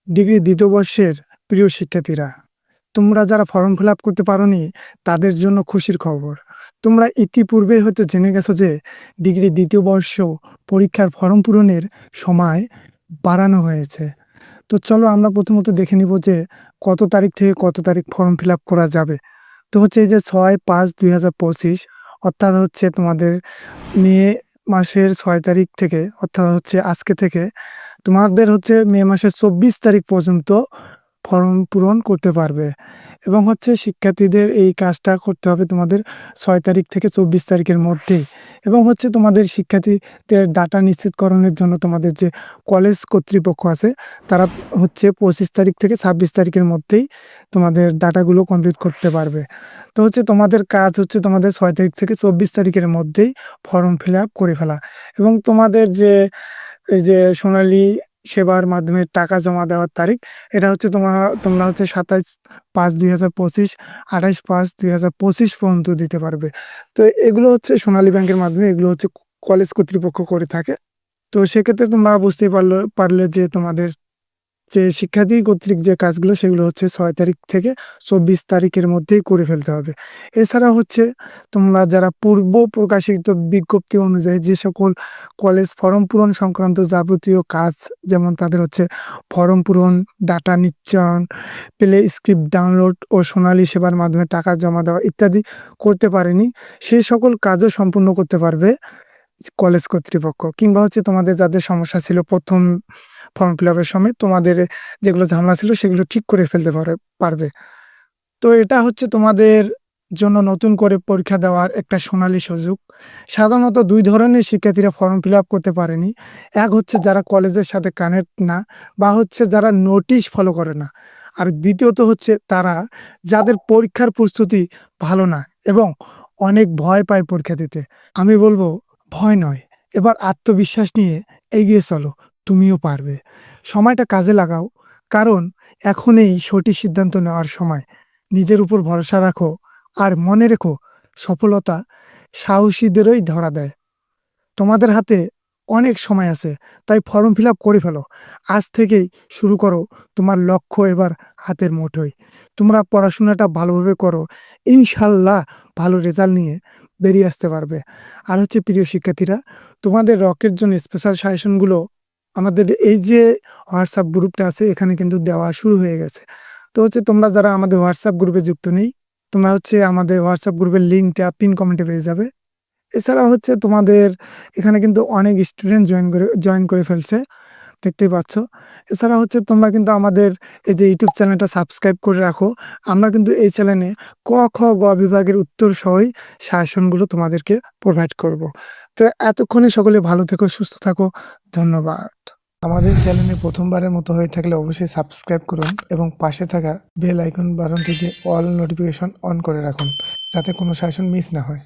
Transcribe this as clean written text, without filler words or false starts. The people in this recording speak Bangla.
ডিগ্রি দ্বিতীয় বর্ষের প্রিয় শিক্ষার্থীরা, তোমরা যারা ফর্ম ফিল আপ করতে পারোনি তাদের জন্য খুশির খবর। তোমরা ইতিপূর্বেই হয়তো জেনে গেছো যে ডিগ্রি দ্বিতীয় বর্ষ পরীক্ষার ফর্ম পূরণের সময় বাড়ানো হয়েছে। তো চলো আমরা প্রথমত দেখে নিব যে কত তারিখ থেকে কত তারিখ ফর্ম ফিল আপ করা যাবে। তো হচ্ছে এই যে 6-5-2025 অর্থাৎ হচ্ছে তোমাদের মে মাসের 6 তারিখ থেকে, অর্থাৎ হচ্ছে আজকে থেকে তোমাদের হচ্ছে মে মাসের 24 তারিখ পর্যন্ত ফর্ম পূরণ করতে পারবে। এবং হচ্ছে শিক্ষার্থীদের এই কাজটা করতে হবে তোমাদের 6 তারিখ থেকে 24 তারিখের মধ্যেই। এবং হচ্ছে তোমাদের শিক্ষার্থীদের ডাটা নিশ্চিতকরণের জন্য তোমাদের যে কলেজ কর্তৃপক্ষ আছে তারা হচ্ছে 25 তারিখ থেকে 26 তারিখের মধ্যেই তোমাদের ডাটাগুলো কমপ্লিট করতে পারবে। তো হচ্ছে তোমাদের কাজ হচ্ছে তোমাদের 6 তারিখ থেকে 24 তারিখের মধ্যেই ফর্ম ফিল আপ করে ফেলা। এবং তোমাদের যে এই যে সোনালী সেবার মাধ্যমে টাকা জমা দেওয়ার তারিখ, এটা হচ্ছে তোমরা হচ্ছে 27-5-2025, 28-5-2025 পর্যন্ত দিতে পারবে। তো এগুলো হচ্ছে সোনালী ব্যাংকের মাধ্যমে, এগুলো হচ্ছে কলেজ কর্তৃপক্ষ করে থাকে। তো সেক্ষেত্রে তোমরা বুঝতেই পারলে যে তোমাদের যে শিক্ষার্থী কর্তৃক যে কাজগুলো সেগুলো হচ্ছে 6 তারিখ থেকে 24 তারিখের মধ্যেই করে ফেলতে হবে। এছাড়া হচ্ছে তোমরা যারা পূর্ব প্রকাশিত বিজ্ঞপ্তি অনুযায়ী যে সকল কলেজ ফর্ম পূরণ সংক্রান্ত যাবতীয় কাজ, যেমন তাদের হচ্ছে ফর্ম পূরণ, ডাটা নিশ্চয়ন, প্লে স্ক্রিপ্ট ডাউনলোড ও সোনালী সেবার মাধ্যমে টাকা জমা দেওয়া ইত্যাদি করতে পারেনি, সেই সকল কাজও সম্পূর্ণ করতে পারবে কলেজ কর্তৃপক্ষ। কিংবা হচ্ছে তোমাদের যাদের সমস্যা ছিল প্রথম ফর্ম ফিল আপের সময়, তোমাদের যেগুলো ঝামেলা ছিল সেগুলো ঠিক করে ফেলতে পারবে। তো এটা হচ্ছে তোমাদের জন্য নতুন করে পরীক্ষা দেওয়ার একটা সোনালী সুযোগ। সাধারণত 2 ধরনের শিক্ষার্থীরা ফর্ম ফিল আপ করতে পারেনি। এক হচ্ছে যারা কলেজের সাথে কানেক্ট না, বা হচ্ছে যারা নোটিশ ফলো করে না। আর দ্বিতীয়ত হচ্ছে তারা যাদের পরীক্ষার প্রস্তুতি ভালো না এবং অনেক ভয় পায় পরীক্ষা দিতে। আমি বলবো ভয় নয়, এবার আত্মবিশ্বাস নিয়ে এগিয়ে চলো, তুমিও পারবে। সময়টা কাজে লাগাও, কারণ এখনই সঠিক সিদ্ধান্ত নেওয়ার সময়। নিজের উপর ভরসা রাখো, আর মনে রেখো সফলতা সাহসীদেরই ধরা দেয়। তোমাদের হাতে অনেক সময় আছে, তাই ফর্ম ফিল আপ করে ফেলো। আজ থেকেই শুরু করো, তোমার লক্ষ্য এবার হাতের মুঠোয়। তোমরা পড়াশোনাটা ভালোভাবে করো, ইনশাল্লাহ ভালো রেজাল্ট নিয়ে বেরিয়ে আসতে পারবে। আর হচ্ছে প্রিয় শিক্ষার্থীরা, তোমাদের রকের জন্য স্পেশাল সাজেশনগুলো আমাদের এই যে হোয়াটসঅ্যাপ গ্রুপটা আছে এখানে কিন্তু দেওয়া শুরু হয়ে গেছে। তো হচ্ছে তোমরা যারা আমাদের হোয়াটসঅ্যাপ গ্রুপে যুক্ত নেই, তোমরা হচ্ছে আমাদের হোয়াটসঅ্যাপ গ্রুপের লিঙ্কটা পিন কমেন্টে পেয়ে যাবে। এছাড়া হচ্ছে তোমাদের এখানে কিন্তু অনেক স্টুডেন্ট জয়েন করে ফেলছে, দেখতেই পাচ্ছ। এছাড়া হচ্ছে তোমরা কিন্তু আমাদের এই যে ইউটিউব চ্যানেলটা সাবস্ক্রাইব করে রাখো। আমরা কিন্তু এই চ্যানেলে ক খ গ বিভাগের উত্তর সহই সাজেশনগুলো তোমাদেরকে প্রোভাইড করব। তো এতক্ষণে সকলে ভালো থেকো, সুস্থ থাকো, ধন্যবাদ। আমাদের চ্যানেলে প্রথমবারের মতো হয়ে থাকলে অবশ্যই সাবস্ক্রাইব করুন এবং পাশে থাকা বেল আইকন বাটনটিতে অল নোটিফিকেশন অন করে রাখুন, যাতে কোনো সাজেশন মিস না হয়।